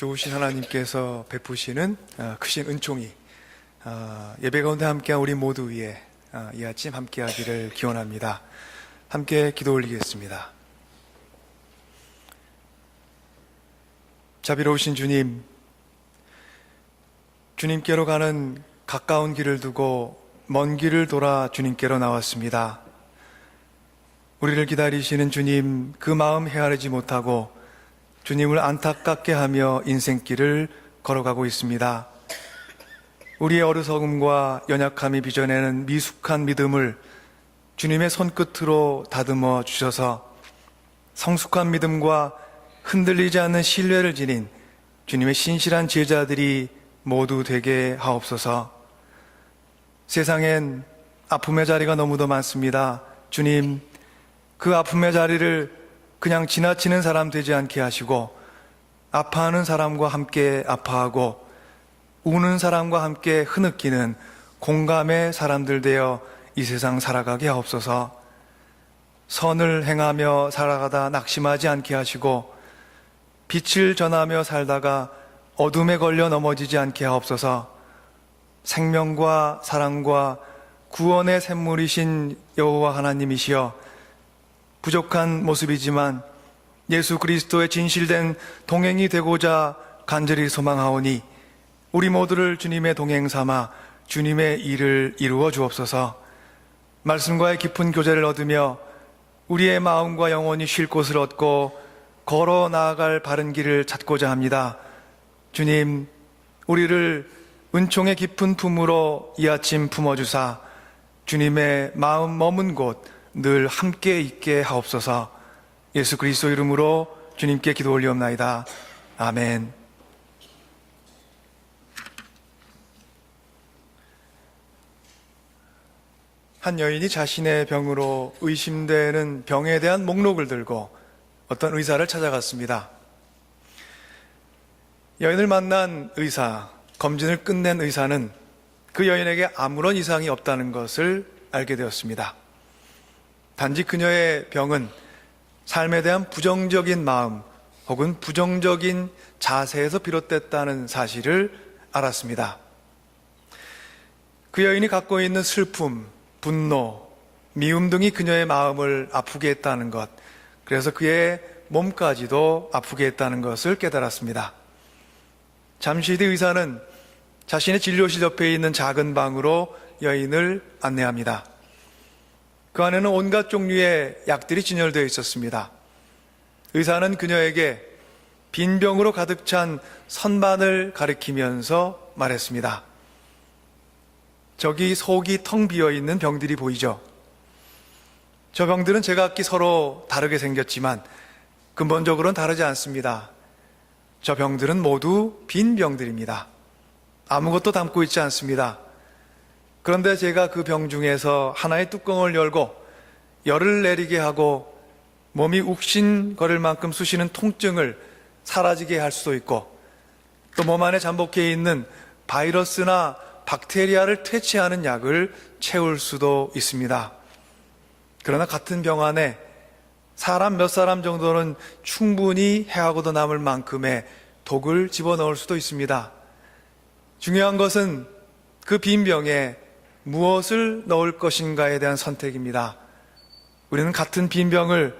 좋으신 하나님께서 베푸시는 크신 은총이 예배 가운데 함께한 우리 모두 위에 이 아침 함께하기를 기원합니다. 함께 기도 올리겠습니다. 자비로우신 주님, 주님께로 가는 가까운 길을 두고 먼 길을 돌아 주님께로 나왔습니다. 우리를 기다리시는 주님, 그 마음 헤아리지 못하고 주님을 안타깝게 하며 인생길을 걸어가고 있습니다. 우리의 어리석음과 연약함이 빚어내는 미숙한 믿음을 주님의 손끝으로 다듬어 주셔서 성숙한 믿음과 흔들리지 않는 신뢰를 지닌 주님의 신실한 제자들이 모두 되게 하옵소서. 세상엔 아픔의 자리가 너무도 많습니다. 주님, 그 아픔의 자리를 그냥 지나치는 사람 되지 않게 하시고 아파하는 사람과 함께 아파하고 우는 사람과 함께 흐느끼는 공감의 사람들 되어 이 세상 살아가게 하옵소서. 선을 행하며 살아가다 낙심하지 않게 하시고 빛을 전하며 살다가 어둠에 걸려 넘어지지 않게 하옵소서. 생명과 사랑과 구원의 샘물이신 여호와 하나님이시여, 부족한 모습이지만 예수 그리스도의 진실된 동행이 되고자 간절히 소망하오니 우리 모두를 주님의 동행 삼아 주님의 일을 이루어 주옵소서. 말씀과의 깊은 교제를 얻으며 우리의 마음과 영혼이 쉴 곳을 얻고 걸어 나아갈 바른 길을 찾고자 합니다. 주님, 우리를 은총의 깊은 품으로 이 아침 품어주사 주님의 마음 머문 곳 늘 함께 있게 하옵소서. 예수 그리스도 이름으로 주님께 기도 올리옵나이다. 아멘. 한 여인이 자신의 병으로 의심되는 병에 대한 목록을 들고 어떤 의사를 찾아갔습니다. 여인을 만난 의사, 검진을 끝낸 의사는 그 여인에게 아무런 이상이 없다는 것을 알게 되었습니다. 단지 그녀의 병은 삶에 대한 부정적인 마음 혹은 부정적인 자세에서 비롯됐다는 사실을 알았습니다. 그 여인이 갖고 있는 슬픔, 분노, 미움 등이 그녀의 마음을 아프게 했다는 것, 그래서 그의 몸까지도 아프게 했다는 것을 깨달았습니다. 잠시 뒤 의사는 자신의 진료실 옆에 있는 작은 방으로 여인을 안내합니다. 그 안에는 온갖 종류의 약들이 진열되어 있었습니다. 의사는 그녀에게 빈병으로 가득 찬 선반을 가리키면서 말했습니다. 저기 속이 텅 비어있는 병들이 보이죠? 저 병들은 제각기 서로 다르게 생겼지만 근본적으로는 다르지 않습니다. 저 병들은 모두 빈 병들입니다. 아무것도 담고 있지 않습니다. 그런데 제가 그 병 중에서 하나의 뚜껑을 열고 열을 내리게 하고 몸이 욱신거릴 만큼 쑤시는 통증을 사라지게 할 수도 있고 또 몸 안에 잠복해 있는 바이러스나 박테리아를 퇴치하는 약을 채울 수도 있습니다. 그러나 같은 병 안에 사람 몇 사람 정도는 충분히 해하고도 남을 만큼의 독을 집어넣을 수도 있습니다. 중요한 것은 그 빈 병에 무엇을 넣을 것인가에 대한 선택입니다. 우리는 같은 빈 병을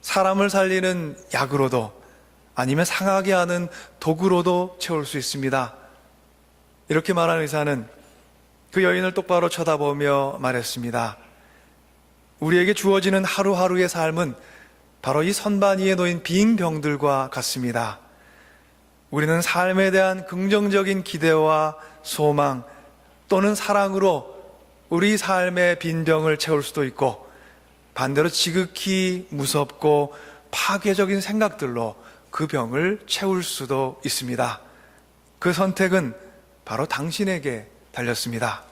사람을 살리는 약으로도 아니면 상하게 하는 독으로도 채울 수 있습니다. 이렇게 말한 의사는 그 여인을 똑바로 쳐다보며 말했습니다. 우리에게 주어지는 하루하루의 삶은 바로 이 선반 위에 놓인 빈 병들과 같습니다. 우리는 삶에 대한 긍정적인 기대와 소망 또는 사랑으로 우리 삶의 빈병을 채울 수도 있고 반대로 지극히 무섭고 파괴적인 생각들로 그 병을 채울 수도 있습니다. 그 선택은 바로 당신에게 달렸습니다.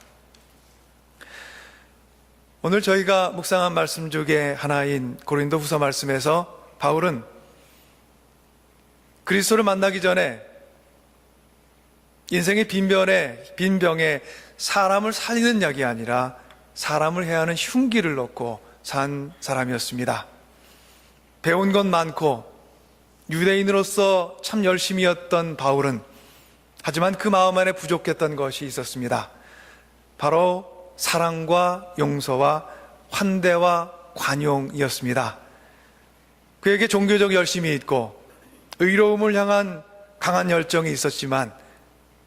오늘 저희가 묵상한 말씀 중에 하나인 고린도후서 말씀에서 바울은 그리스도를 만나기 전에 인생의 빈병에 사람을 살리는 약이 아니라 사람을 해야 하는 흉기를 넣고 산 사람이었습니다. 배운 건 많고 유대인으로서 참 열심이었던 바울은 하지만 그 마음 안에 부족했던 것이 있었습니다. 바로 사랑과 용서와 환대와 관용이었습니다. 그에게 종교적 열심이 있고 의로움을 향한 강한 열정이 있었지만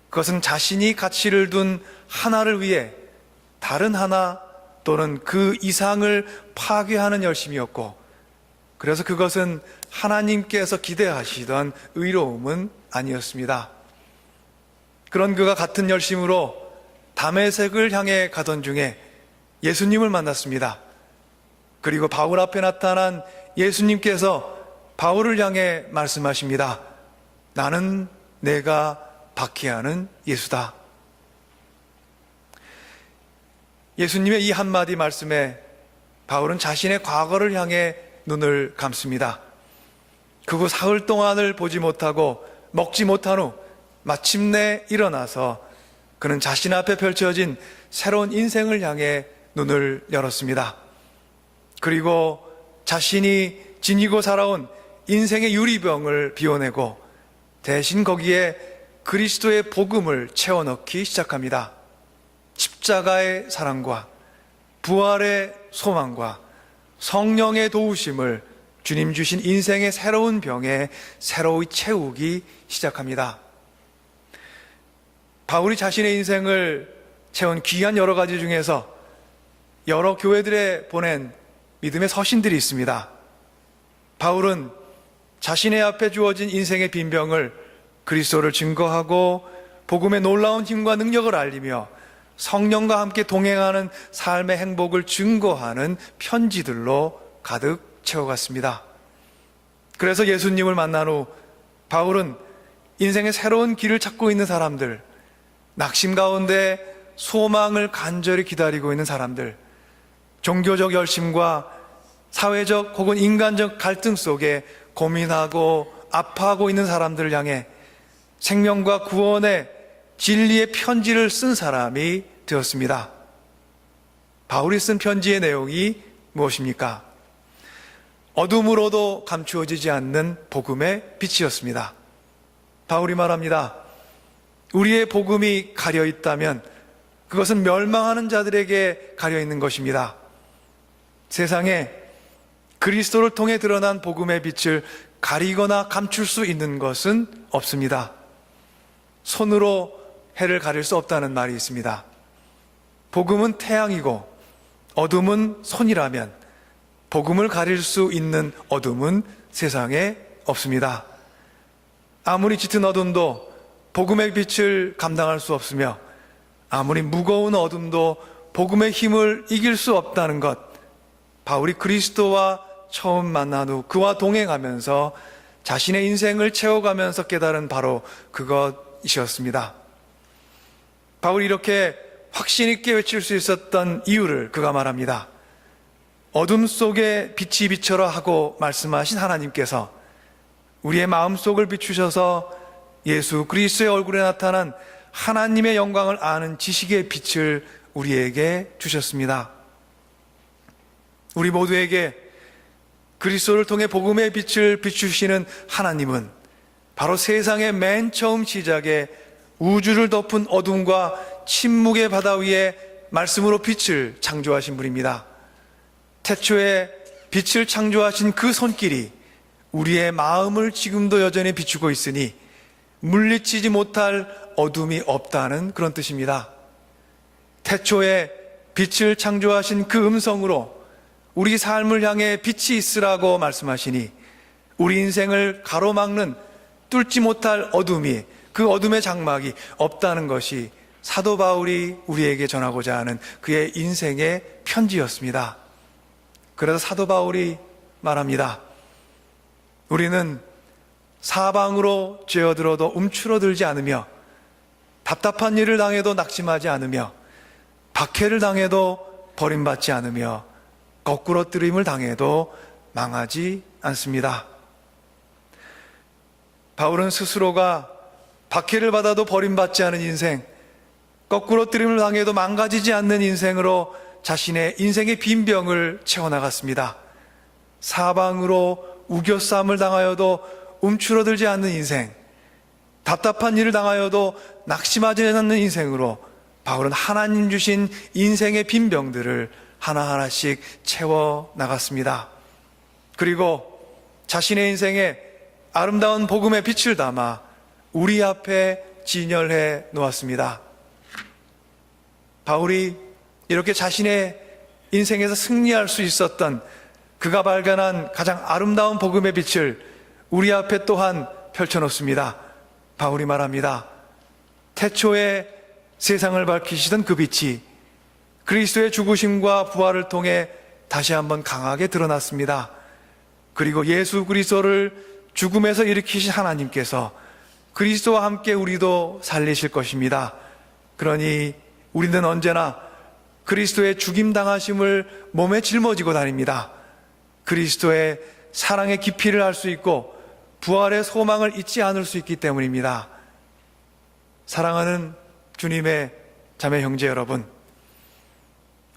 그것은 자신이 가치를 둔 하나를 위해 다른 하나 또는 그 이상을 파괴하는 열심이었고, 그래서 그것은 하나님께서 기대하시던 의로움은 아니었습니다. 그런 그가 같은 열심으로 다메섹을 향해 가던 중에 예수님을 만났습니다. 그리고 바울 앞에 나타난 예수님께서 바울을 향해 말씀하십니다. 나는 내가 박해하는 예수다. 예수님의 이 한마디 말씀에 바울은 자신의 과거를 향해 눈을 감습니다. 그후 사흘 동안을 보지 못하고 먹지 못한 후 마침내 일어나서 그는 자신 앞에 펼쳐진 새로운 인생을 향해 눈을 열었습니다. 그리고 자신이 지니고 살아온 인생의 유리병을 비워내고 대신 거기에 그리스도의 복음을 채워넣기 시작합니다. 십자가의 사랑과 부활의 소망과 성령의 도우심을 주님 주신 인생의 새로운 병에 새로이 채우기 시작합니다. 바울이 자신의 인생을 채운 귀한 여러 가지 중에서 여러 교회들에 보낸 믿음의 서신들이 있습니다. 바울은 자신의 앞에 주어진 인생의 빈병을 그리스도를 증거하고 복음의 놀라운 힘과 능력을 알리며 성령과 함께 동행하는 삶의 행복을 증거하는 편지들로 가득 채워갔습니다. 그래서 예수님을 만난 후 바울은 인생의 새로운 길을 찾고 있는 사람들, 낙심 가운데 소망을 간절히 기다리고 있는 사람들, 종교적 열심과 사회적 혹은 인간적 갈등 속에 고민하고 아파하고 있는 사람들을 향해 생명과 구원의 진리의 편지를 쓴 사람이 되었습니다. 바울이 쓴 편지의 내용이 무엇입니까? 어둠으로도 감추어지지 않는 복음의 빛이었습니다. 바울이 말합니다. 우리의 복음이 가려 있다면 그것은 멸망하는 자들에게 가려 있는 것입니다. 세상에 그리스도를 통해 드러난 복음의 빛을 가리거나 감출 수 있는 것은 없습니다. 손으로 해를 가릴 수 없다는 말이 있습니다. 복음은 태양이고 어둠은 손이라면 복음을 가릴 수 있는 어둠은 세상에 없습니다. 아무리 짙은 어둠도 복음의 빛을 감당할 수 없으며 아무리 무거운 어둠도 복음의 힘을 이길 수 없다는 것, 바울이 그리스도와 처음 만난 후 그와 동행하면서 자신의 인생을 채워가면서 깨달은 바로 그것이었습니다. 바울이 이렇게 확신 있게 외칠 수 있었던 이유를 그가 말합니다. 어둠 속에 빛이 비춰라 하고 말씀하신 하나님께서 우리의 마음속을 비추셔서 예수 그리스도의 얼굴에 나타난 하나님의 영광을 아는 지식의 빛을 우리에게 주셨습니다. 우리 모두에게 그리스도를 통해 복음의 빛을 비추시는 하나님은 바로 세상의 맨 처음 시작에 우주를 덮은 어둠과 침묵의 바다 위에 말씀으로 빛을 창조하신 분입니다. 태초에 빛을 창조하신 그 손길이 우리의 마음을 지금도 여전히 비추고 있으니 물리치지 못할 어둠이 없다는 그런 뜻입니다. 태초에 빛을 창조하신 그 음성으로 우리 삶을 향해 빛이 있으라고 말씀하시니 우리 인생을 가로막는 뚫지 못할 어둠이, 그 어둠의 장막이 없다는 것이 사도 바울이 우리에게 전하고자 하는 그의 인생의 편지였습니다. 그래서 사도 바울이 말합니다. 우리는 사방으로 죄어들어도 움츠러들지 않으며 답답한 일을 당해도 낙심하지 않으며 박해를 당해도 버림받지 않으며 거꾸로 뜨림을 당해도 망하지 않습니다. 바울은 스스로가 박해를 받아도 버림받지 않은 인생, 거꾸로 뜨림을 당해도 망가지지 않는 인생으로 자신의 인생의 빈병을 채워나갔습니다. 사방으로 우겨싸움을 당하여도 움츠러들지 않는 인생, 답답한 일을 당하여도 낙심하지 않는 인생으로 바울은 하나님 주신 인생의 빈 병들을 하나하나씩 채워 나갔습니다. 그리고 자신의 인생에 아름다운 복음의 빛을 담아 우리 앞에 진열해 놓았습니다. 바울이 이렇게 자신의 인생에서 승리할 수 있었던 그가 발견한 가장 아름다운 복음의 빛을 우리 앞에 또한 펼쳐놓습니다. 바울이 말합니다. 태초에 세상을 밝히시던 그 빛이 그리스도의 죽으심과 부활을 통해 다시 한번 강하게 드러났습니다. 그리고 예수 그리스도를 죽음에서 일으키신 하나님께서 그리스도와 함께 우리도 살리실 것입니다. 그러니 우리는 언제나 그리스도의 죽임당하심을 몸에 짊어지고 다닙니다. 그리스도의 사랑의 깊이를 알 수 있고 부활의 소망을 잊지 않을 수 있기 때문입니다. 사랑하는 주님의 자매 형제 여러분,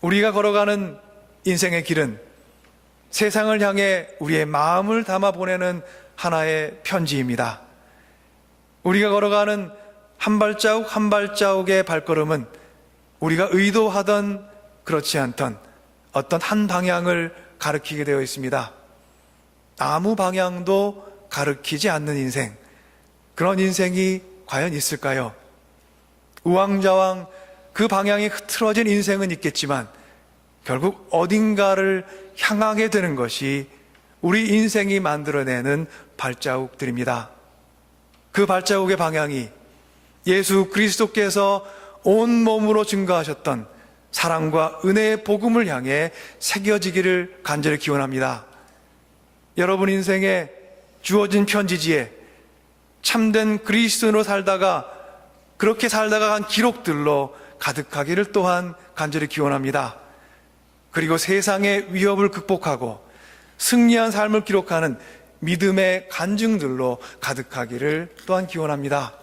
우리가 걸어가는 인생의 길은 세상을 향해 우리의 마음을 담아 보내는 하나의 편지입니다. 우리가 걸어가는 한 발자국 한 발자국의 발걸음은 우리가 의도하던 그렇지 않던 어떤 한 방향을 가리키게 되어 있습니다. 아무 방향도 가리키지 않는 인생, 그런 인생이 과연 있을까요? 우왕좌왕 그 방향이 흐트러진 인생은 있겠지만 결국 어딘가를 향하게 되는 것이 우리 인생이 만들어내는 발자국들입니다. 그 발자국의 방향이 예수 그리스도께서 온 몸으로 증거하셨던 사랑과 은혜의 복음을 향해 새겨지기를 간절히 기원합니다. 여러분 인생에 주어진 편지지에 참된 그리스도인으로 살다가 그렇게 살다가 간 기록들로 가득하기를 또한 간절히 기원합니다. 그리고 세상의 위협을 극복하고 승리한 삶을 기록하는 믿음의 간증들로 가득하기를 또한 기원합니다.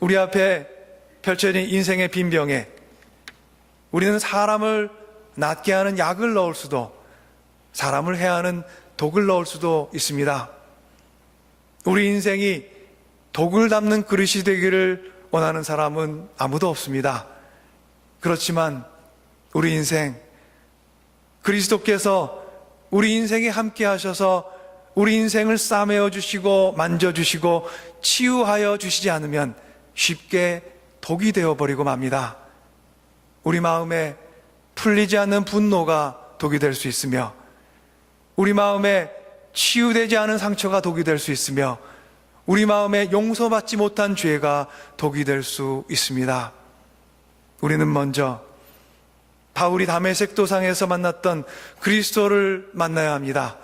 우리 앞에 펼쳐진 인생의 빈병에 우리는 사람을 낫게 하는 약을 넣을 수도 사람을 해하는 독을 넣을 수도 있습니다. 우리 인생이 독을 담는 그릇이 되기를 원하는 사람은 아무도 없습니다. 그렇지만 우리 인생, 그리스도께서 우리 인생에 함께 하셔서 우리 인생을 싸매어 주시고 만져주시고 치유하여 주시지 않으면 쉽게 독이 되어버리고 맙니다. 우리 마음에 풀리지 않는 분노가 독이 될 수 있으며 우리 마음에 치유되지 않은 상처가 독이 될 수 있으며 우리 마음에 용서받지 못한 죄가 독이 될 수 있습니다. 우리는 먼저 바울이 다메섹 도상에서 만났던 그리스도를 만나야 합니다.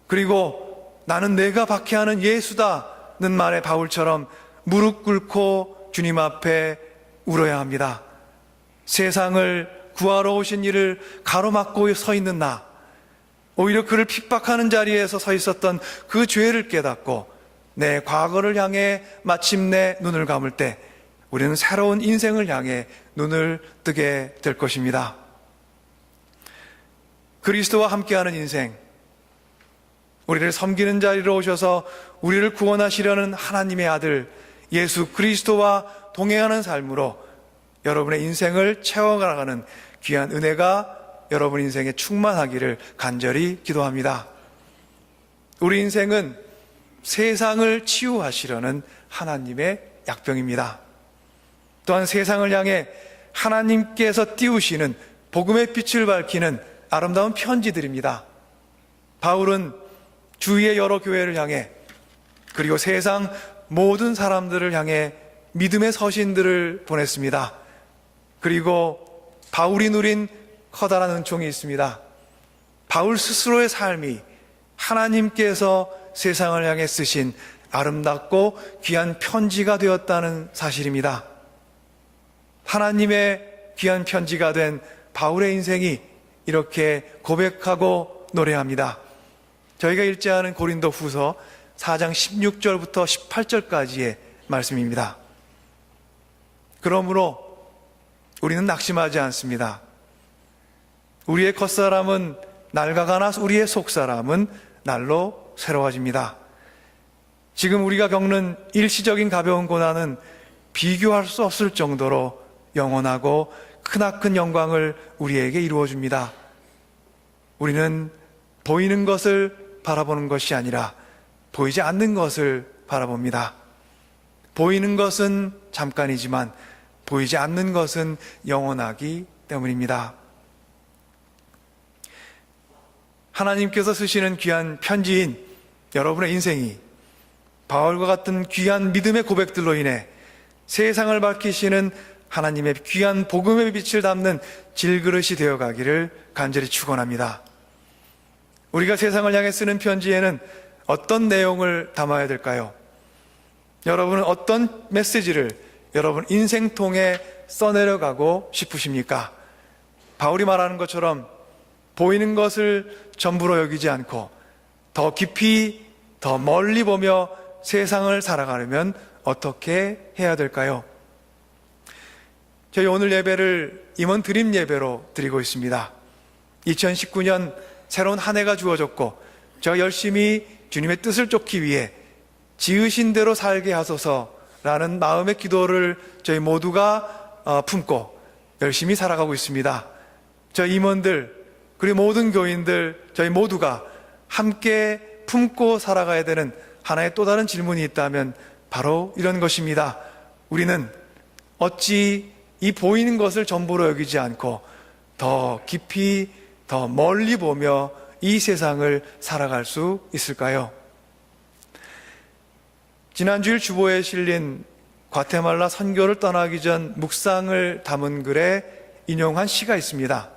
그리고 나는 내가 박해하는 예수다는 말에 바울처럼 무릎 꿇고 주님 앞에 울어야 합니다. 세상을 구하러 오신 이를 가로막고 서 있는 나, 오히려 그를 핍박하는 자리에서 서 있었던 그 죄를 깨닫고 내 과거를 향해 마침내 눈을 감을 때 우리는 새로운 인생을 향해 눈을 뜨게 될 것입니다. 그리스도와 함께하는 인생, 우리를 섬기는 자리로 오셔서 우리를 구원하시려는 하나님의 아들 예수 그리스도와 동행하는 삶으로 여러분의 인생을 채워가는 귀한 은혜가 여러분 인생에 충만하기를 간절히 기도합니다. 우리 인생은 세상을 치유하시려는 하나님의 약병입니다. 또한 세상을 향해 하나님께서 띄우시는 복음의 빛을 밝히는 아름다운 편지들입니다. 바울은 주위의 여러 교회를 향해 그리고 세상 모든 사람들을 향해 믿음의 서신들을 보냈습니다. 그리고 바울이 누린 커다란 은총이 있습니다. 바울 스스로의 삶이 하나님께서 세상을 향해 쓰신 아름답고 귀한 편지가 되었다는 사실입니다. 하나님의 귀한 편지가 된 바울의 인생이 이렇게 고백하고 노래합니다. 저희가 읽지 않은 고린도 후서 4장 16절부터 18절까지의 말씀입니다. 그러므로 우리는 낙심하지 않습니다. 우리의 겉사람은 낡아가나 우리의 속사람은 날로 새로워집니다. 지금 우리가 겪는 일시적인 가벼운 고난은 비교할 수 없을 정도로 영원하고 크나큰 영광을 우리에게 이루어 줍니다. 우리는 보이는 것을 바라보는 것이 아니라 보이지 않는 것을 바라봅니다. 보이는 것은 잠깐이지만 보이지 않는 것은 영원하기 때문입니다. 하나님께서 쓰시는 귀한 편지인 여러분의 인생이 바울과 같은 귀한 믿음의 고백들로 인해 세상을 밝히시는 하나님의 귀한 복음의 빛을 담는 질그릇이 되어가기를 간절히 축원합니다. 우리가 세상을 향해 쓰는 편지에는 어떤 내용을 담아야 될까요? 여러분은 어떤 메시지를 여러분 인생통에 써내려가고 싶으십니까? 바울이 말하는 것처럼 보이는 것을 전부로 여기지 않고 더 깊이 더 멀리 보며 세상을 살아가려면 어떻게 해야 될까요? 저희 오늘 예배를 임원 드림 예배로 드리고 있습니다. 2019년 새로운 한 해가 주어졌고 제가 열심히 주님의 뜻을 쫓기 위해 지으신 대로 살게 하소서라는 마음의 기도를 저희 모두가 품고 열심히 살아가고 있습니다. 저희 임원들 그리고 모든 교인들 저희 모두가 함께 품고 살아가야 되는 하나의 또 다른 질문이 있다면 바로 이런 것입니다. 우리는 어찌 이 보이는 것을 전부로 여기지 않고 더 깊이 더 멀리 보며 이 세상을 살아갈 수 있을까요? 지난주일 주보에 실린 과테말라 선교를 떠나기 전 묵상을 담은 글에 인용한 시가 있습니다.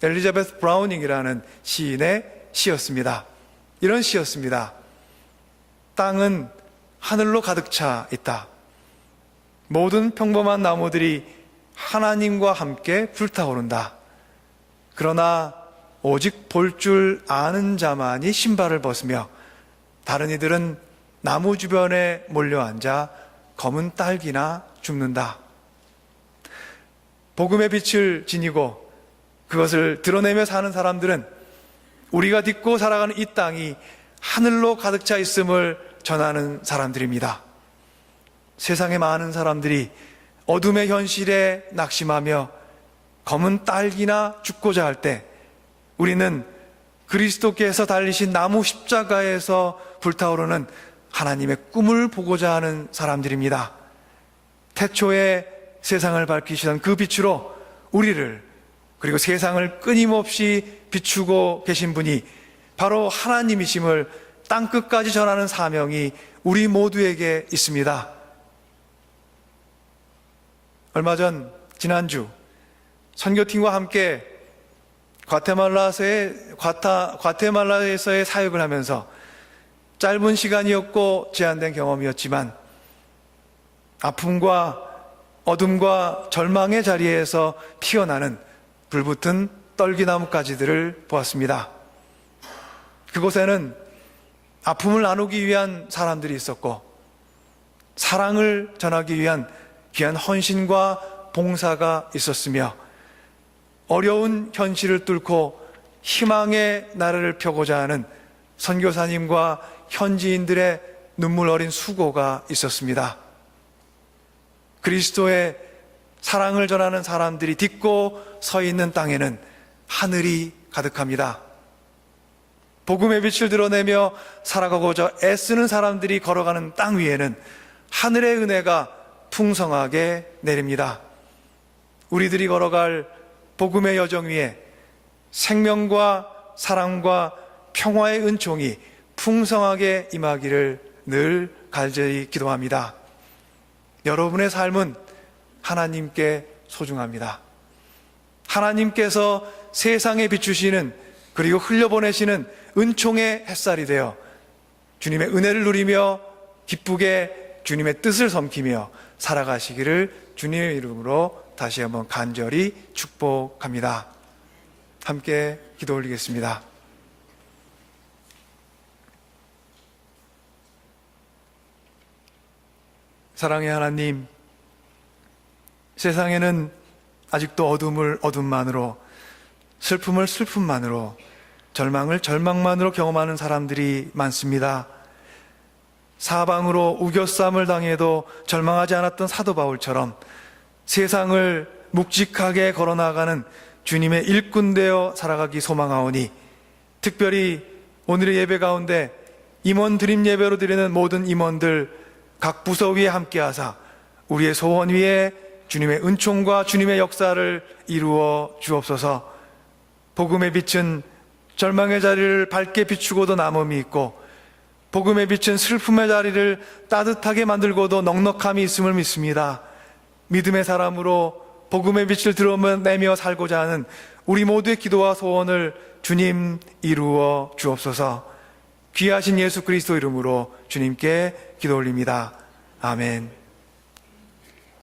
엘리자베스 브라우닝이라는 시인의 시였습니다. 이런 시였습니다. 땅은 하늘로 가득 차 있다. 모든 평범한 나무들이 하나님과 함께 불타오른다. 그러나 오직 볼 줄 아는 자만이 신발을 벗으며 다른 이들은 나무 주변에 몰려앉아 검은 딸기나 줍는다. 복음의 빛을 지니고 그것을 드러내며 사는 사람들은 우리가 딛고 살아가는 이 땅이 하늘로 가득 차 있음을 전하는 사람들입니다. 세상의 많은 사람들이 어둠의 현실에 낙심하며 검은 딸기나 죽고자 할 때 우리는 그리스도께서 달리신 나무 십자가에서 불타오르는 하나님의 꿈을 보고자 하는 사람들입니다. 태초에 세상을 밝히시던 그 빛으로 우리를 그리고 세상을 끊임없이 비추고 계신 분이 바로 하나님이심을 땅끝까지 전하는 사명이 우리 모두에게 있습니다. 얼마 전 지난주 선교팀과 함께 과테말라에서의 사역을 하면서 짧은 시간이었고 제한된 경험이었지만 아픔과 어둠과 절망의 자리에서 피어나는 불붙은 떨기나무 가지들을 보았습니다. 그곳에는 아픔을 나누기 위한 사람들이 있었고 사랑을 전하기 위한 귀한 헌신과 봉사가 있었으며 어려운 현실을 뚫고 희망의 나라를 펴고자 하는 선교사님과 현지인들의 눈물 어린 수고가 있었습니다. 그리스도의 사랑을 전하는 사람들이 딛고 서 있는 땅에는 하늘이 가득합니다. 복음의 빛을 드러내며 살아가고자 애쓰는 사람들이 걸어가는 땅 위에는 하늘의 은혜가 풍성하게 내립니다. 우리들이 걸어갈 복음의 여정 위에 생명과 사랑과 평화의 은총이 풍성하게 임하기를 늘 간절히 기도합니다. 여러분의 삶은 하나님께 소중합니다. 하나님께서 세상에 비추시는 그리고 흘려보내시는 은총의 햇살이 되어 주님의 은혜를 누리며 기쁘게 주님의 뜻을 섬기며 살아가시기를 주님의 이름으로 다시 한번 간절히 축복합니다. 함께 기도 올리겠습니다. 사랑의 하나님, 세상에는 아직도 어둠을 어둠만으로, 슬픔을 슬픔만으로, 절망을 절망만으로 경험하는 사람들이 많습니다. 사방으로 우겨쌈을 당해도 절망하지 않았던 사도 바울처럼 세상을 묵직하게 걸어나가는 주님의 일꾼 되어 살아가기 소망하오니, 특별히 오늘의 예배 가운데 임원 드림 예배로 드리는 모든 임원들 각 부서 위에 함께하사 우리의 소원 위에 주님의 은총과 주님의 역사를 이루어 주옵소서. 복음의 빛은 절망의 자리를 밝게 비추고도 남음이 있고, 복음의 빛은 슬픔의 자리를 따뜻하게 만들고도 넉넉함이 있음을 믿습니다. 믿음의 사람으로 복음의 빛을 드러내며 살고자 하는 우리 모두의 기도와 소원을 주님 이루어 주옵소서. 귀하신 예수 그리스도 이름으로 주님께 기도 올립니다. 아멘.